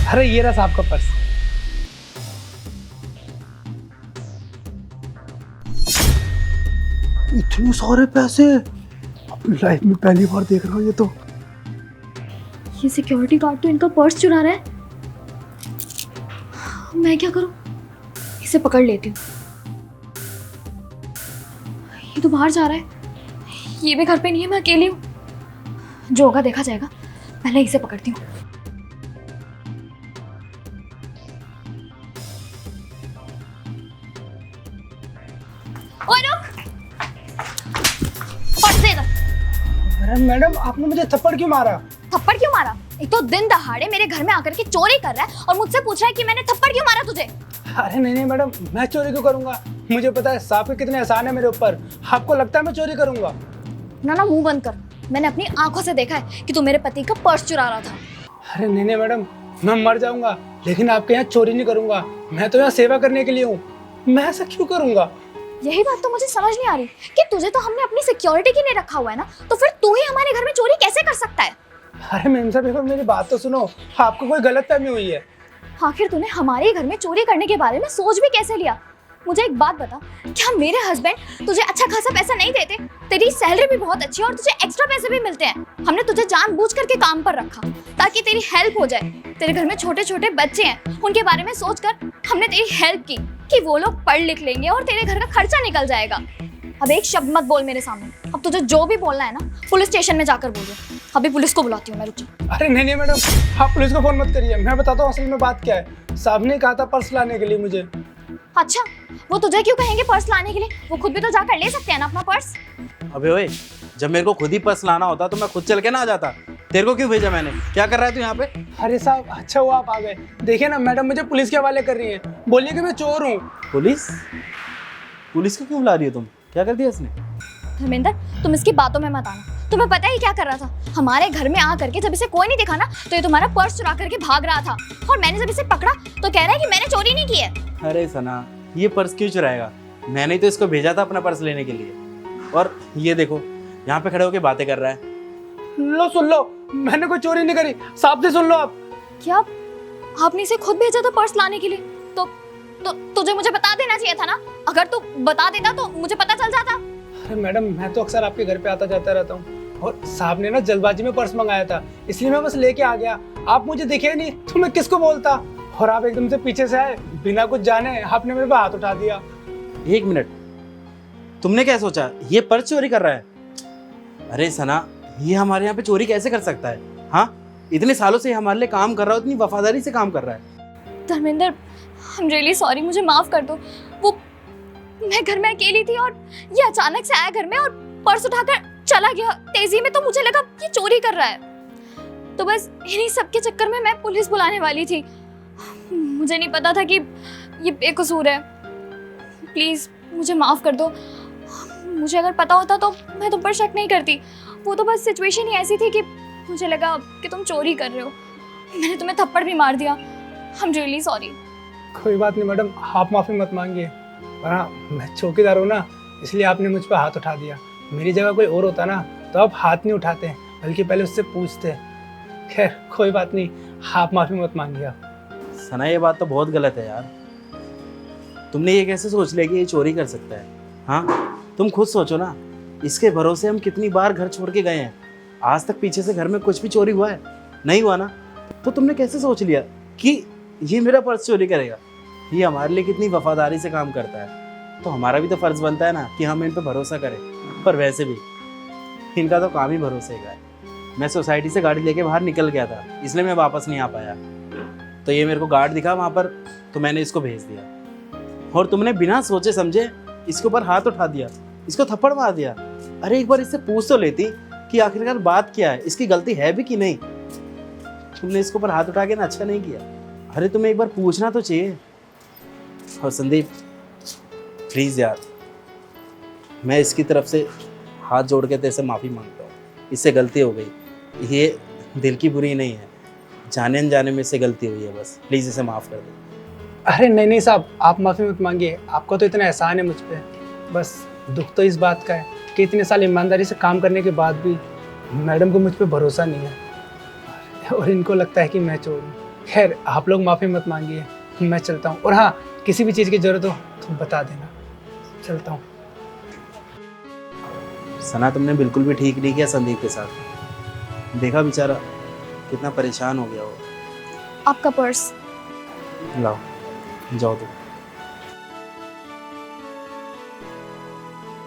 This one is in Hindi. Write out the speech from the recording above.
अरे ये रहा साहब का पर्स। इतने सारे पैसे अपनी लाइफ में पहली बार देख रहा हूँ। ये तो ये सिक्योरिटी गार्ड तो इनका पर्स चुरा रहा है। मैं क्या करूं? इसे पकड़ लेती हूँ। ये तो बाहर जा रहा है, ये भी घर पे नहीं है, मैं अकेली हूँ। जो होगा देखा जाएगा, पहले इसे पकड़ती हूँ। ओए रुक! पर्स दे दो। अरे मैडम, आपने मुझे थप्पड़ क्यों मारा? थप्पड़ क्यों मारा? एक तो दिन दहाड़े मेरे घर में आकर के चोरी कर रहा है और मुझसे पूछ रहा है कि मैंने थप्पड़ क्यों मारा तुझे। अरे नहीं मैडम, मैं चोरी क्यों करूंगा? मुझे पता है साहब के कितने एहसान है मेरे ऊपर। आपको लगता है मैं चोरी करूंगा? ना मुंह बंद कर। मैंने अपनी आंखों से देखा है कि तू मेरे पति का पर्स चुरा रहा था। अरे नहीं मैडम, मैं मर जाऊंगा लेकिन आपके यहाँ चोरी नहीं करूंगा। मैं तो यहाँ सेवा करने के लिए हूँ। मैं ऐसा क्यों करूंगा? यही बात तो मुझे समझ नहीं आ रही कि तुझे तो हमने अपनी सिक्योरिटी के लिए रखा हुआ है ना, तो फिर तू ही हमारे घर में चोरी कैसे कर सकता है? अरे मैम साहब, एक बार मेरी बात तो सुनो। आपको कोई गलतफहमी हुई है। आखिर तूने हमारे घर में चोरी करने के बारे में सोच भी कैसे लिया? मुझे एक बात बता, क्या मेरे हस्बैंड तुझे अच्छा खासा पैसा नहीं देते? तेरी सैलरी भी बहुत अच्छी है और तुझे एक्स्ट्रा पैसे भी मिलते हैं। हमने तुझे जानबूझ करके काम पर रखा ताकि तेरी हेल्प हो जाए। तेरे घर में छोटे छोटे बच्चे हैं, उनके बारे में सोचकर हमने तेरी हेल्प की कि वो लोग पढ़ लिख लेंगे और तेरे घर का खर्चा निकल जाएगा। अब एक शब्द मत बोल मेरे सामने। अब तुझे जो भी बोलना है ना, पुलिस स्टेशन में जाकर बोलिए। अभी पुलिस को बुलाती हूँ मैं, रुक जा। अरे नहीं मैडम, आप पुलिस को फोन मत करिए। मैं बताता हूँ असल में बात क्या है। साहब ने कहा था पर्स लाने के लिए मुझे। अच्छा, वो तुझे क्यों कहेंगे पर्स लाने के लिए? वो खुद भी तो जाकर ले सकते हैं ना अपना पर्स। अबे ओए, जब मेरे को खुद ही पर्स लाना होता तो मैं खुद चल के ना आ जाता। तेरे को क्यों भेजा मैंने? क्या कर रहा है तू यहाँ पे? अरे साहब, अच्छा हुआ आप आ गए। देखिए ना, मैडम मुझे पुलिस के हवाले कर रही है। बोलिए कि मैं चोर हूँ। पुलिस? पुलिस को क्यों बुला रही हो तुम? क्या कर दिया इसने? धर्मेंद्र, तुम इसकी बातों में मत आना। तुम्हें पता ही क्या कर रहा था? हमारे घर में आकर के जब इसे कोई नहीं दिखा ना, तो ये तुम्हारा पर्स चुरा करके भाग रहा था। और मैंने जब इसे पकड़ा तो कह रहा है कि मैंने चोरी नहीं की है। अरे सना, ये पर्स क्यों चुराएगा? मैंने ही तो इसको भेजा था अपना पर्स लेने के लिए। और ये देखो, यहाँ पे खड़े होके बातें कर रहा है। लो सुन लो, मैंने कोई चोरी नहीं करी। साहब से सुन लो आप। क्या आपने इसे खुद भेजा था पर्स लाने के लिए? तो तुझे मुझे बता देना चाहिए था ना। अगर तू बता देता तो मुझे पता चल जाता। अरे मैडम, मैं तो अक्सर आपके घर पे आता जाता रहता हूँ और साहब ने ना जल्दबाजी में पर्स मंगाया था, इसलिए मैं बस लेके आ गया। आप मुझे दिखे नहीं तो मैं किसको बोलता? और आप एकदम से पीछे से आए, बिना कुछ जाने आपने मेरे पे हाथ उठा दिया। एक मिनट, तुमने क्या सोचा ये पर्स चोरी कर रहा है? अरे सना, ये हमारे यहाँ पे चोरी कैसे कर सकता है? हाँ, इतने सालों से हमारे लिए काम कर रहा है, इतनी वफादारी से काम कर रहा है। Dharmendra, I am really sorry, मुझे माफ कर दो। वो मैं घर में अकेली थी और ये अचानक से आया घर में और पर्स उठाकर चला गया तेजी में, तो मुझे लगा ये चोरी कर रहा है। तो बस इन्हीं सब के चक्कर में मैं पुलिस बुलाने वाली थी। मुझे नहीं पता था कि ये बेकसूर है। प्लीज मुझे माफ कर दो। मुझे अगर पता होता तो मैं तुम पर शक नहीं करती। वो तो बस सिचुएशन ही ऐसी थी कि मुझे लगा कि तुम चोरी कर रहे हो। मैंने तुम्हें थप्पड़ भी मार दिया। I am really sorry. कोई बात नहीं मैडम, आप माफी मत मांगिए। पर हाँ, मैं चौकीदार हूँ ना, इसलिए आपने मुझ पर हाथ उठा दिया। मेरी जगह कोई और होता ना तो आप हाथ नहीं उठाते, बल्कि पहले उससे पूछते। खैर कोई बात नहीं, आप माफी मत मांगिए आप। सना, ये बात तो बहुत गलत है यार। तुमने ये कैसे सोच लिया कि ये चोरी कर सकता है? हाँ, तुम खुद सोचो ना, इसके भरोसे हम कितनी बार घर छोड़ के गए हैं। आज तक पीछे से घर में कुछ भी चोरी हुआ है? नहीं हुआ ना। तो तुमने कैसे सोच लिया कि ये मेरा पर्स चोरी करेगा? ये हमारे लिए कितनी वफादारी से काम करता है, तो हमारा भी तो फर्ज बनता है ना कि हम इन पे भरोसा करें। पर वैसे भी इनका तो काम ही भरोसे का है। मैं सोसाइटी से गाड़ी लेके बाहर निकल गया था, इसलिए मैं वापस नहीं आ पाया। तो ये मेरे को गार्ड दिखा वहाँ पर, तो मैंने इसको भेज दिया। और तुमने बिना सोचे समझे इसके ऊपर हाथ उठा दिया, इसको थप्पड़ मार दिया। अरे एक बार इससे पूछ तो लेती कि आखिरकार बात क्या है, इसकी गलती है भी कि नहीं। तुमने इसके ऊपर हाथ उठा के ना अच्छा नहीं किया। अरे तुम्हें एक बार पूछना तो चाहिए। और संदीप, प्लीज़ यार, मैं इसकी तरफ से हाथ जोड़ के तेरे से माफ़ी मांगता हूँ। इससे गलती हो गई, ये दिल की बुरी नहीं है, जाने अनजाने में इससे गलती हुई है। बस प्लीज़ इसे माफ़ कर दो। अरे नहीं साहब, आप माफ़ी मत मांगिए। आपका तो इतना एहसान है मुझ पर। बस दुख तो इस बात का है कि इतने साल ईमानदारी से काम करने के बाद भी मैडम को मुझ पर भरोसा नहीं है और इनको लगता है कि मैं चोर हूँ। खैर आप लोग माफ़ी मत मांगिए, मैं चलता हूँ। और हाँ, किसी भी चीज़ की ज़रूरत हो तो बता देना। चलता हूँ। सना तुमने बिल्कुल भी ठीक नहीं किया संदीप के साथ। देखा बेचारा कितना परेशान हो गया वो। आपका पर्स। लाओ जाओ तुम।